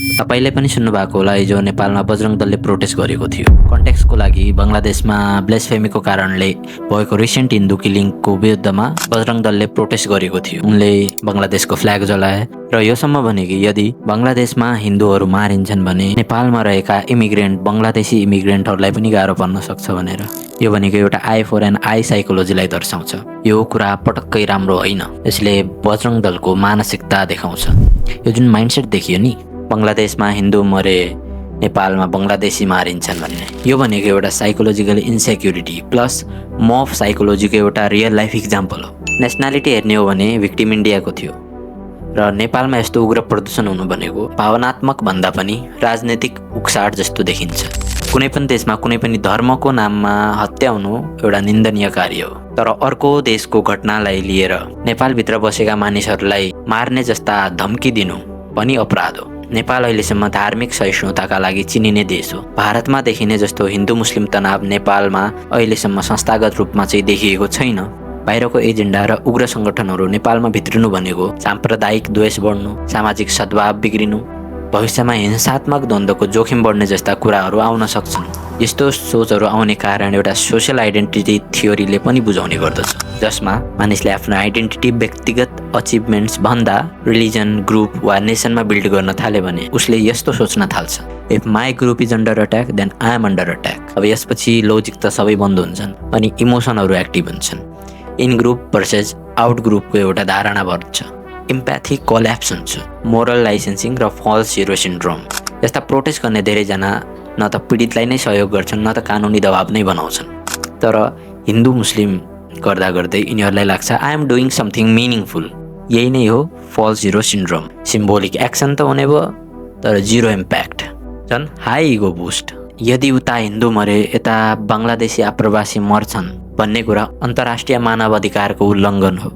तपाईले पनि सुन्नुभएको होला हिजो नेपालमा बजरङ दलले प्रोटेस्ट गरेको थियो। कन्टेक्स्टको लागि बङ्गलादेशमा ब्लेसफेमीको कारणले भएको रिसेन्ट हिन्दू किलिङको विरुद्धमा बजरङ दलले प्रोटेस्ट गरेको थियो। उनले बङ्गलादेशको फ्ल्याग जलाए र योसम्म भने कि यदि बङ्गलादेशमा हिन्दूहरू मारिन्छन् भने नेपालमा रहेका इमिग्रेन्ट बङ्गलादेशी इमिग्रेन्टहरूलाई पनि गाह्रो पर्न सक्छ भनेर। यो भनेको एउटा आई फर एन आई साइकोलोजीलाई दर्शाउँछ। यो कुरा पटक्कै राम्रो होइन। यसले बजरङ दलको मानसिकता देखाउँछ। यो जुन माइन्डसेट देखियो नि, बङ्गलादेशमा हिन्दू मरे नेपालमा बङ्गलादेशी मारिन्छन् भन्ने, यो भनेको एउटा साइकोलोजिकल इन्सेक्युरिटी प्लस मफ साइकोलोजीको एउटा रियल लाइफ इक्जाम्पल हो। नेसनालिटी हेर्ने हो भने भिक्टिम इन्डियाको थियो र नेपालमा यस्तो उग्र प्रदूषण हुनु भनेको भावनात्मक भन्दा पनि राजनैतिक उक्साड जस्तो देखिन्छ। कुनै पनि देशमा कुनै पनि धर्मको नाममा हत्या हुनु एउटा निन्दनीय कार्य हो, तर अर्को देशको घटनालाई लिएर नेपालभित्र बसेका मानिसहरूलाई मार्ने जस्ता धम्की दिनु पनि अपराध हो। नेपाल अहिलेसम्म धार्मिक सहिष्णुताका लागि चिनिने देश हो। भारतमा देखिने जस्तो हिन्दू मुस्लिम तनाव नेपालमा अहिलेसम्म संस्थागत रूपमा चाहिँ देखिएको छैन। बाहिरको एजेन्डा र उग्र सङ्गठनहरू नेपालमा भित्रिनु भनेको साम्प्रदायिक द्वेष बढ्नु, सामाजिक सद्भाव बिग्रिनु, भविष्यमा हिंसात्मक द्वन्द्वको जोखिम बढ्ने जस्ता कुराहरू आउन सक्छन्। यस्तो सोचहरू आउने कारण एउटा सोसल आइडेन्टिटी थियोरीले पनि बुझाउने गर्दछ, जसमा मानिसले आफ्नो आइडेन्टिटी व्यक्तिगत अचिभमेन्ट्स भन्दा रिलिजन, ग्रुप वा नेसनमा बिल्ड गर्न थाल्यो भने उसले यस्तो सोच्न थाल्छ, if my group is under attack then I am under attack. अब यसपछि लोजिक त सबै बन्द हुन्छन् अनि इमोसनहरू एक्टिभ हुन्छन्। इन ग्रुप भर्सेस आउट ग्रुपको एउटा धारणा बढ्छ, इम्प्याथी कोल्याप्स हुन्छ, मोरल लाइसेन्सिङ र फल्स हिरो सिन्ड्रोम। यस्ता प्रोटेस्ट गर्ने धेरैजना न त पीडितलाई नै सहयोग गर्छन् न त कानुनी दबाब नै बनाउँछन्। तर हिन्दू मुस्लिम गर्दा गर्दै यिनीहरूलाई लाग्छ I am doing something meaningful. यही नै हो false hero syndrome. Symbolic action त हुने भयो तर जिरो इम्प्याक्ट, झन् हाई इगो बुस्ट। यदि उता हिन्दू मरे यता बङ्गलादेशी आप्रवासी मर्छन् भन्ने कुरा अन्तर्राष्ट्रिय मानव अधिकारको उल्लङ्घन हो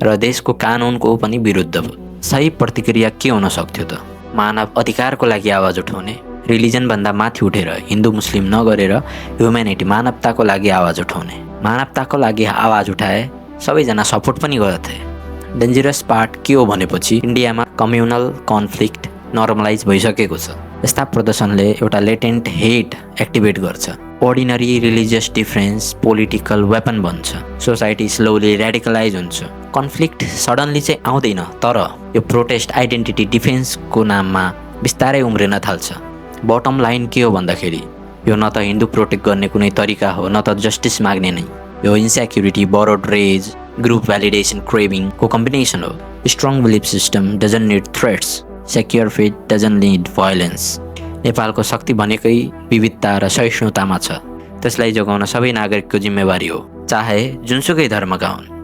र देशको कानुनको पनि विरुद्ध हो। सही प्रतिक्रिया के हुन सक्थ्यो त? मानव अधिकारको लागि आवाज उठाउने, रिलिजनभन्दा माथि उठेर हिन्दू मुस्लिम नगरेर ह्युम्यानिटी मानवताको लागि आवाज उठाउने। मानवताको लागि आवाज उठाए सबैजना सपोर्ट पनि गर्थे। डेन्जरस पार्ट के हो भनेपछि इन्डियामा कम्युनल कन्फ्लिक्ट नर्मलाइज भइसकेको छ। यस्ता प्रदर्शनले एउटा लेटेन्ट हेट एक्टिभेट गर्छ। Ordinary religious difference political weapon बन्छ। सोसाइटी स्लोली रेडिकलाइज हुन्छ। कन्फ्लिक्ट सडनली चाहिँ आउँदैन, तर यो प्रोटेस्ट आइडेन्टिटी डिफेन्सको नाममा बिस्तारै उम्रिन थाल्छ। बटम लाइन के हो भन्दाखेरि यो न त हिन्दू प्रोटेक्ट गर्ने कुनै तरिका हो न त जस्टिस माग्ने नै। यो insecurity, borrowed rage, group validation क्रेभिङको कम्बिनेसन हो। Strong belief system doesn't need threats, secure faith doesn't need violence. नेपालको शक्ति भनेकै विविधता र सहिष्णुतामा छ। त्यसलाई जोगाउन सबै नागरिकको जिम्मेवारी हो, चाहे जुनसुकै धर्मका हुन्।